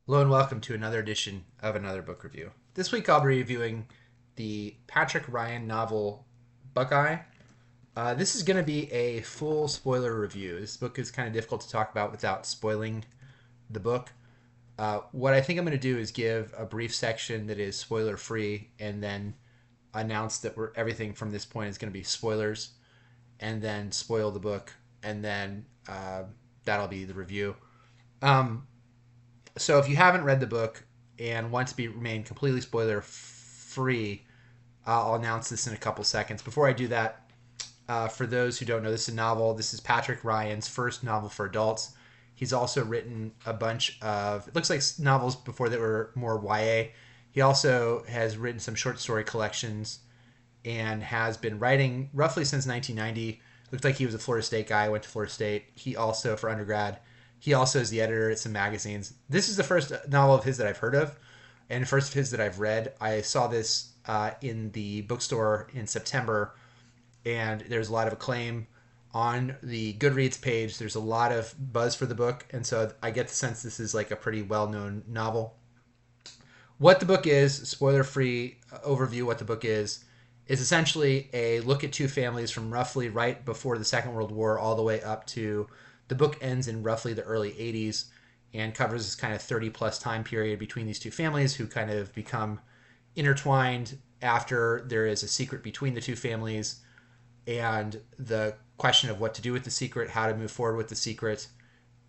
Hello and welcome to another edition of Another Book Review. This week I'll be reviewing the Patrick Ryan novel Buckeye. This is going to be a full spoiler review. This book is kind of difficult to talk about without spoiling the book. What I think I'm going to do is give a brief section that is spoiler free and then announce that everything from this point is going to be spoilers and then spoil the book and then that'll be the review. Um, so if you haven't read the book and want to remain completely spoiler free, I'll announce this in a couple seconds. Before I do that, for those who don't know, this is a novel. This is Patrick Ryan's first novel for adults. He's also written a bunch of, it looks like novels before that were more YA. He also has written some short story collections and has been writing roughly since 1990. Looked like he was a Florida State guy, went to Florida State. He also, for undergrad, he also is the editor at some magazines. This is the first novel of his that I've heard of, and first of his that I've read. I saw this in the bookstore in September, and there's a lot of acclaim on the Goodreads page. There's a lot of buzz for the book, and so I get the sense this is like a pretty well-known novel. What the book is, spoiler-free overview. What the book is essentially a look at two families from roughly right before the Second World War all the way up to the book ends in roughly the early 80s and covers this kind of 30 plus time period between these two families who kind of become intertwined after there is a secret between the two families and the question of what to do with the secret, how to move forward with the secret.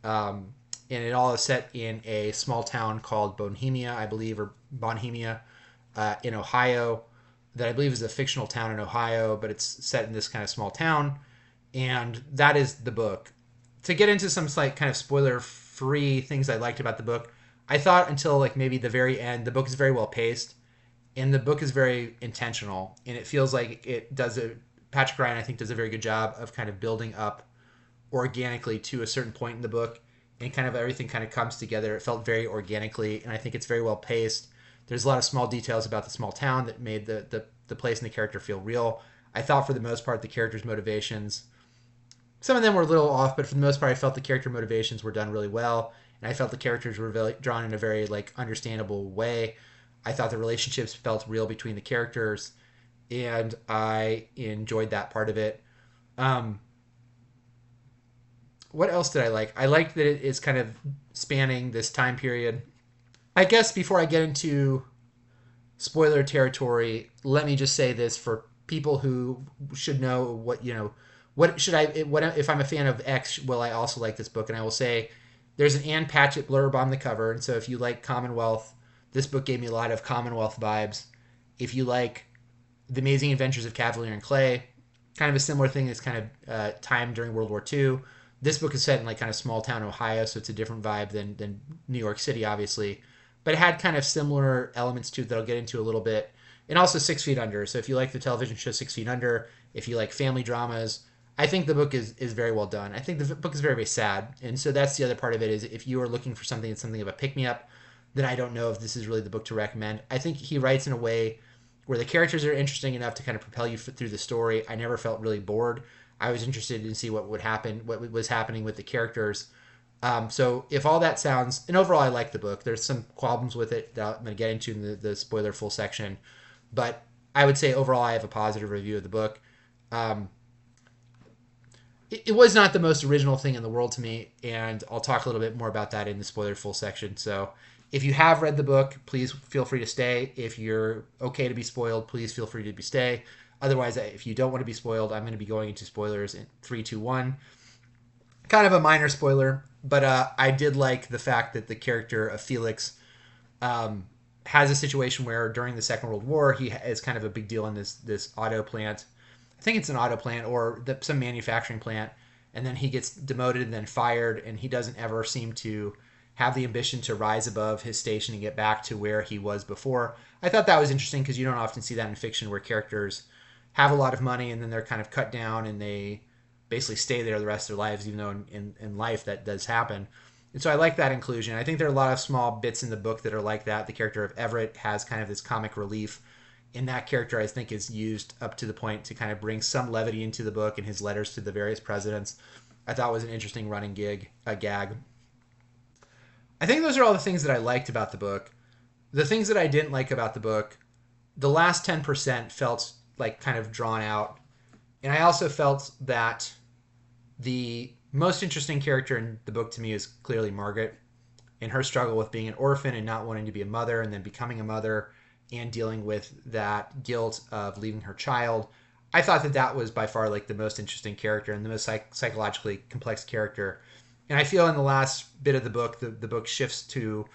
And it all is set in a small town called Bohemia, I believe, or Bonhemia in Ohio, that I believe is a fictional town in Ohio, but it's set in this kind of small town. And that is the book. To get into some like kind of spoiler free things I liked about the book, I thought until like maybe the very end, the book is very well paced and the book is very intentional. And it feels like it does a, Patrick Ryan, I think, does a very good job of kind of building up organically to a certain point in the book and kind of everything kind of comes together. It felt very organically, and I think it's very well paced. There's a lot of small details about the small town that made the place and the character feel real. I thought for the most part the characters' motivations, some of them were a little off, but for the most part I felt the character motivations were done really well, and I felt the characters were really drawn in a very like understandable way. I thought the relationships felt real between the characters, and I enjoyed that part of it. Um, what else did I like? I liked that it is kind of spanning this time period. I guess before I get into spoiler territory, let me just say this for people who should know what, what should I, what if I'm a fan of X, will I also like this book? And I will say there's an Ann Patchett blurb on the cover. And so if you like Commonwealth, this book gave me a lot of Commonwealth vibes. If you like The Amazing Adventures of Cavalier and Clay, kind of a similar thing. It's kind of time during World War II. This book is set in like kind of small town Ohio, so it's a different vibe than New York City, obviously. But it had kind of similar elements to it that I'll get into a little bit. And also 6 Feet Under. So if you like the television show 6 Feet Under, if you like family dramas, I think the book is very well done. I think the book is very, very sad. And so that's the other part of it is if you are looking for something that's something of a pick-me-up, then I don't know if this is really the book to recommend. I think he writes in a way where the characters are interesting enough to kind of propel you through the story. I never felt really bored. I was interested in see what would happen, what was happening with the characters. So if all that sounds, and overall I like the book. There's some problems with it that I'm going to get into in the spoiler full section, but I would say overall I have a positive review of the book. Um, it was not the most original thing in the world to me, and I'll talk a little bit more about that in the spoiler full section. So if you have read the book, please feel free to stay. If you're okay to be spoiled, please feel free to stay. Otherwise, if you don't want to be spoiled, I'm going to be going into spoilers in 3, 2, 1. Kind of a minor spoiler, but I did like the fact that the character of Felix has a situation where during the Second World War he is kind of a big deal in this auto plant. I think it's an auto plant or some manufacturing plant, and then he gets demoted and then fired, and he doesn't ever seem to have the ambition to rise above his station and get back to where he was before. I thought that was interesting because you don't often see that in fiction where characters have a lot of money and then they're kind of cut down and they basically stay there the rest of their lives, even though in life that does happen. And so I like that inclusion. I think there are a lot of small bits in the book that are like that. The character of Everett has kind of this comic relief. And that character, I think, is used up to the point to kind of bring some levity into the book and his letters to the various presidents. I thought was an interesting running gag. I think those are all the things that I liked about the book. The things that I didn't like about the book, the last 10% felt like kind of drawn out. And I also felt that the most interesting character in the book to me is clearly Margaret, and her struggle with being an orphan and not wanting to be a mother and then becoming a mother and dealing with that guilt of leaving her child. I thought that that was by far like the most interesting character and the most psychologically complex character. And I feel in the last bit of the book, the book shifts to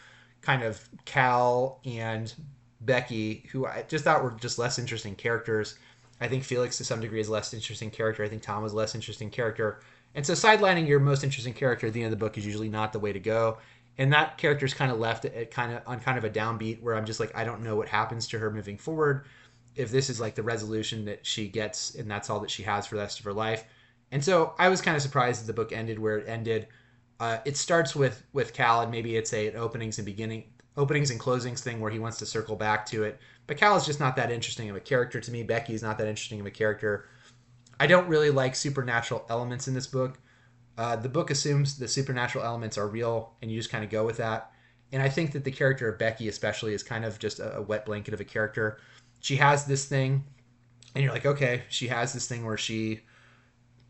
kind of Cal and Becky, who I just thought were just less interesting characters. I think Felix to some degree is a less interesting character. I think Tom was a less interesting character. And so sidelining your most interesting character at the end of the book is usually not the way to go. And that character's kind of left at kind of on kind of a downbeat where I'm just like, I don't know what happens to her moving forward. If this is like the resolution that she gets and that's all that she has for the rest of her life. And so I was kind of surprised that the book ended where it ended. It starts with Cal, and maybe it's an openings and closings thing where he wants to circle back to it. But Cal is just not that interesting of a character to me. Becky is not that interesting of a character. I don't really like supernatural elements in this book. The book assumes the supernatural elements are real, and you just kind of go with that. And I think that the character of Becky, especially, is kind of just a wet blanket of a character. She has this thing, and you're like, okay, she has this thing where she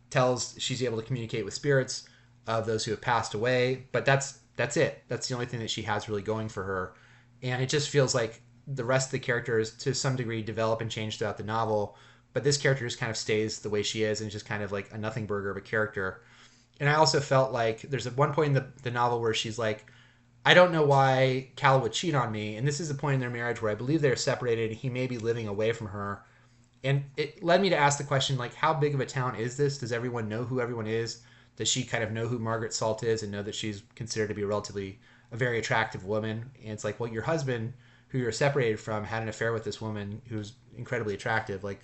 tells she's able to communicate with spirits of those who have passed away, but that's it. That's the only thing that she has really going for her. And it just feels like the rest of the characters, to some degree, develop and change throughout the novel, but this character just kind of stays the way she is, and it's just kind of like a nothing burger of a character. And I also felt like there's at one point in the novel where she's like, I don't know why Cal would cheat on me. And this is a point in their marriage where I believe they're separated. He may be living away from her. And it led me to ask the question, like, how big of a town is this? Does everyone know who everyone is? Does she kind of know who Margaret Salt is and know that she's considered to be a very attractive woman? And it's like, well, your husband, who you're separated from, had an affair with this woman who's incredibly attractive. Like,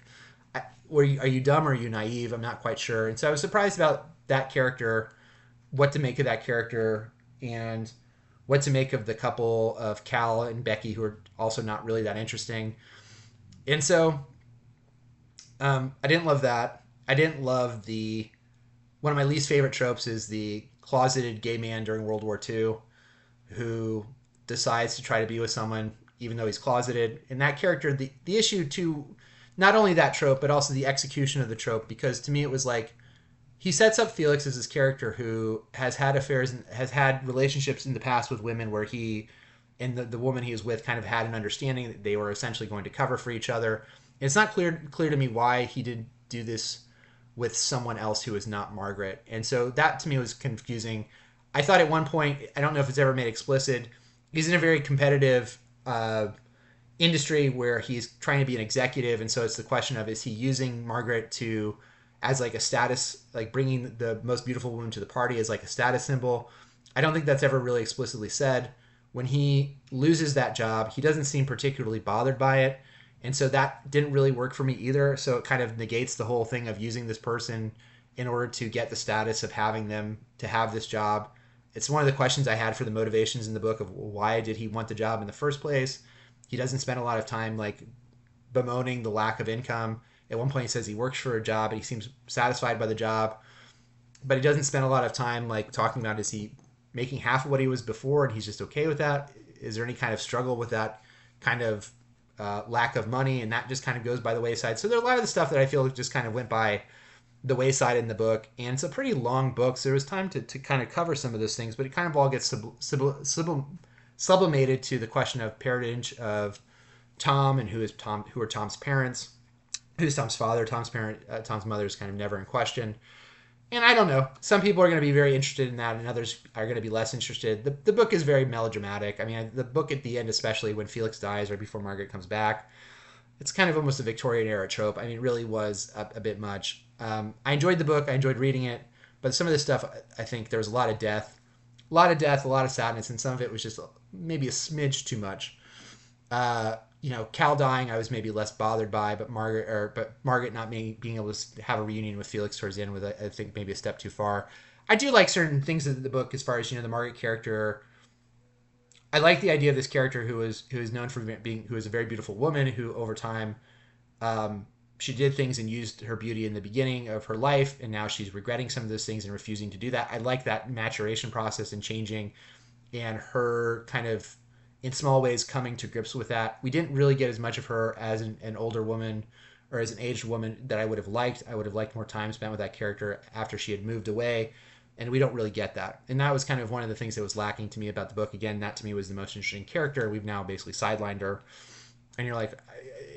are you dumb or are you naive? I'm not quite sure. And so I was surprised about that character, what to make of that character, and what to make of the couple of Cal and Becky, who are also not really that interesting. And so I didn't love that. I didn't love one of my least favorite tropes is the closeted gay man during World War II who decides to try to be with someone even though he's closeted. And that character, the issue too, not only that trope, but also the execution of the trope, because to me it was like, he sets up Felix as this character who has had affairs and has had relationships in the past with women where he and the woman he was with kind of had an understanding that they were essentially going to cover for each other. And it's not clear to me why he did do this with someone else who is not Margaret. And so that to me was confusing. I thought at one point, I don't know if it's ever made explicit, he's in a very competitive industry where he's trying to be an executive. And so it's the question of, is he using Margaret to as like a status, like bringing the most beautiful woman to the party as like a status symbol? I don't think that's ever really explicitly said. When he loses that job, he doesn't seem particularly bothered by it. And so that didn't really work for me either. So it kind of negates the whole thing of using this person in order to get the status of having them to have this job. It's one of the questions I had for the motivations in the book of why did he want the job in the first place? He doesn't spend a lot of time like bemoaning the lack of income. At one point he says he works for a job and he seems satisfied by the job, but he doesn't spend a lot of time like talking about, is he making half of what he was before and he's just okay with that? Is there any kind of struggle with that kind of lack of money? And that just kind of goes by the wayside. So there are a lot of the stuff that I feel just kind of went by the wayside in the book. And it's a pretty long book, so there was time to kind of cover some of those things, but it kind of all gets sublimated to the question of parentage of Tom and who are Tom's parents, who's Tom's father. Tom's mother is kind of never in question. And I don't know. Some people are going to be very interested in that, and others are going to be less interested. The book is very melodramatic. I mean, the book at the end, especially when Felix dies right before Margaret comes back, it's kind of almost a Victorian era trope. I mean, it really was a bit much. I enjoyed the book. I enjoyed reading it. But some of this stuff, I think there was a lot of death, a lot of sadness, and some of it was just maybe a smidge too much. Cal dying, I was maybe less bothered by, but Margaret not being able to have a reunion with Felix towards the end was, I think, maybe a step too far. I do like certain things in the book as far as, the Margaret character. I like the idea of this character who is known for who is a very beautiful woman who over time, she did things and used her beauty in the beginning of her life, and now she's regretting some of those things and refusing to do that. I like that maturation process and changing. and her kind of in small ways coming to grips with that. We didn't really get as much of her as an older woman or as an aged woman that I would have liked. I would have liked more time spent with that character after she had moved away, and we don't really get that. And that was kind of one of the things that was lacking to me about the book. Again, that to me was the most interesting character. We've now basically sidelined her, and you're like,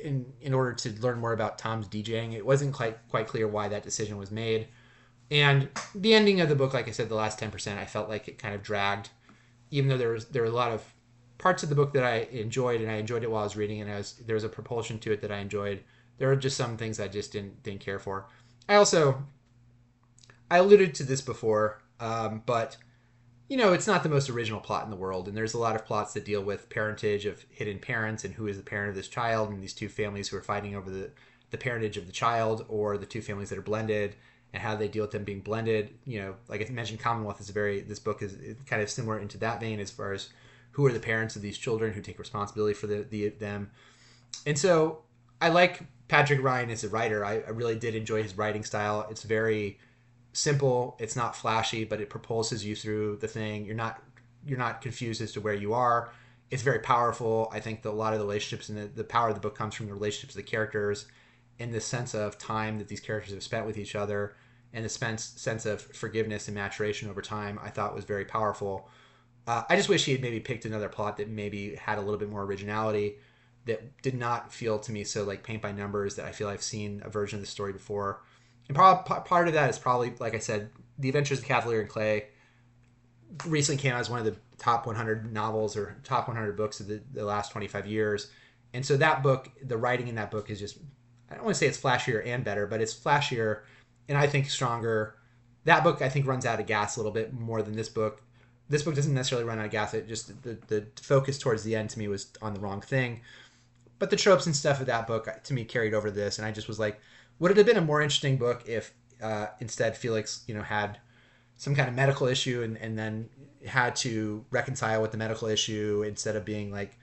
in order to learn more about Tom's DJing, it wasn't quite clear why that decision was made. And the ending of the book, like I said, the last 10%, I felt like it kind of dragged, even though there were a lot of parts of the book that I enjoyed, and I enjoyed it while I was reading, and there was a propulsion to it that I enjoyed. There were just some things I just didn't care for. I alluded to this before, but it's not the most original plot in the world, and there's a lot of plots that deal with parentage of hidden parents and who is the parent of this child, and these two families who are fighting over the parentage of the child, or the two families that are blended and how they deal with them being blended. Like I mentioned, Commonwealth is this book is kind of similar into that vein as far as who are the parents of these children who take responsibility for them. And so I like Patrick Ryan as a writer. I really did enjoy his writing style. It's very simple. It's not flashy, but it propulses you through the thing. You're not confused as to where you are. It's very powerful. I think that a lot of the relationships and the power of the book comes from the relationships of the characters and the sense of time that these characters have spent with each other, and the sense of forgiveness and maturation over time, I thought was very powerful. I just wish he had maybe picked another plot that maybe had a little bit more originality, that did not feel to me so like paint by numbers, that I feel I've seen a version of the story before. And part of that is probably, like I said, The Adventures of Cavalier and Clay recently came out as one of the top 100 novels or top 100 books of the last 25 years. And so that book, the writing in that book is just, I don't want to say it's flashier and better, but it's flashier and I think stronger. That book, I think, runs out of gas a little bit more than this book. This book doesn't necessarily run out of gas. It just, the focus towards the end to me was on the wrong thing. But the tropes and stuff of that book, to me, carried over to this. And I just was like, would it have been a more interesting book if instead Felix, had some kind of medical issue and then had to reconcile with the medical issue instead of being like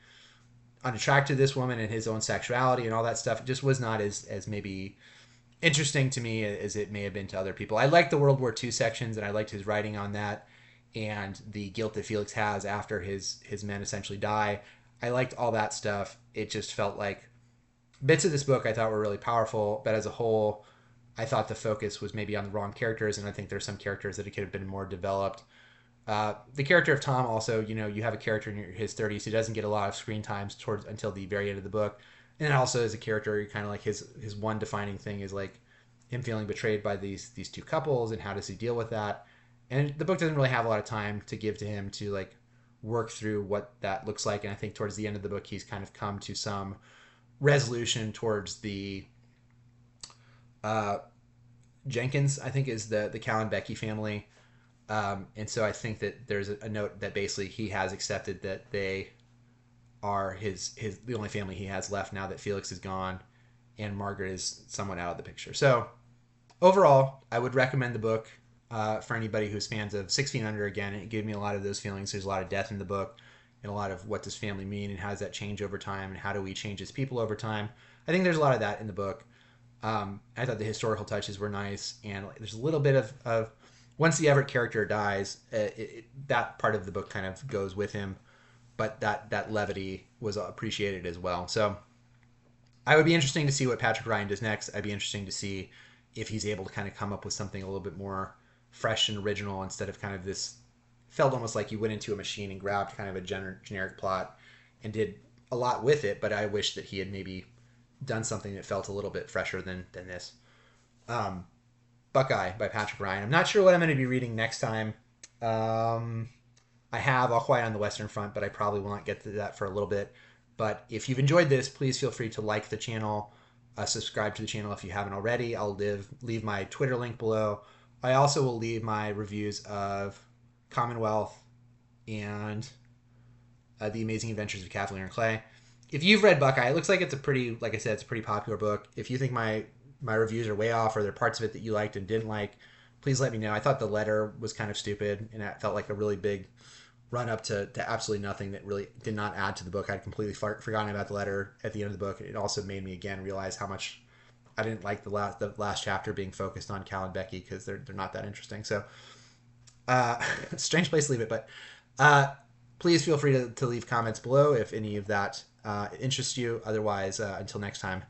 unattracted to this woman and his own sexuality and all that stuff. It just was not as maybe interesting to me as it may have been to other people. I liked the World War II sections, and I liked his writing on that and the guilt that Felix has after his men essentially die. I liked all that stuff. It just felt like bits of this book I thought were really powerful, but as a whole, I thought the focus was maybe on the wrong characters, and I think there's some characters that it could have been more developed. The character of Tom also, you have a character in his 30s who doesn't get a lot of screen times until the very end of the book. And also as a character, kind of like his one defining thing is like him feeling betrayed by these two couples, and how does he deal with that? And the book doesn't really have a lot of time to give to him to like work through what that looks like. And I think towards the end of the book, he's kind of come to some resolution towards the Jenkins, I think, is the Cal and Becky family. And so I think that there's a note that basically he has accepted that they are the only family he has left now that Felix is gone and Margaret is somewhat out of the picture. So overall, I would recommend the book for anybody who's fans of 6 Feet Under. Again, it gave me a lot of those feelings. There's a lot of death in the book, and a lot of what does family mean, and how does that change over time, and how do we change as people over time. I think there's a lot of that in the book. I thought the historical touches were nice, and there's a little bit of once the Everett character dies, that part of the book kind of goes with him, but that levity was appreciated as well. So I would be interesting to see what Patrick Ryan does next. I'd be interesting to see if he's able to kind of come up with something a little bit more fresh and original, instead of kind of this, felt almost like you went into a machine and grabbed kind of a generic plot and did a lot with it. But I wish that he had maybe done something that felt a little bit fresher than this. Buckeye by Patrick Ryan. I'm not sure what I'm going to be reading next time. I have All Quiet on the Western Front, but I probably will not get to that for a little bit. But if you've enjoyed this, please feel free to like the channel, subscribe to the channel if you haven't already. I'll leave my Twitter link below. I also will leave my reviews of Commonwealth and The Amazing Adventures of Cavalier and Clay. If you've read Buckeye, it looks like it's a pretty, like I said, it's a pretty popular book. If you think my reviews are way off, or there are parts of it that you liked and didn't like, please let me know. I thought the letter was kind of stupid, and it felt like a really big run up to absolutely nothing that really did not add to the book. I'd completely forgotten about the letter at the end of the book. It also made me again realize how much I didn't like the last chapter being focused on Cal and Becky, because they're not that interesting. So strange place to leave it, but Please feel free to leave comments below if any of that interests you. Otherwise, until next time,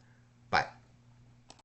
bye.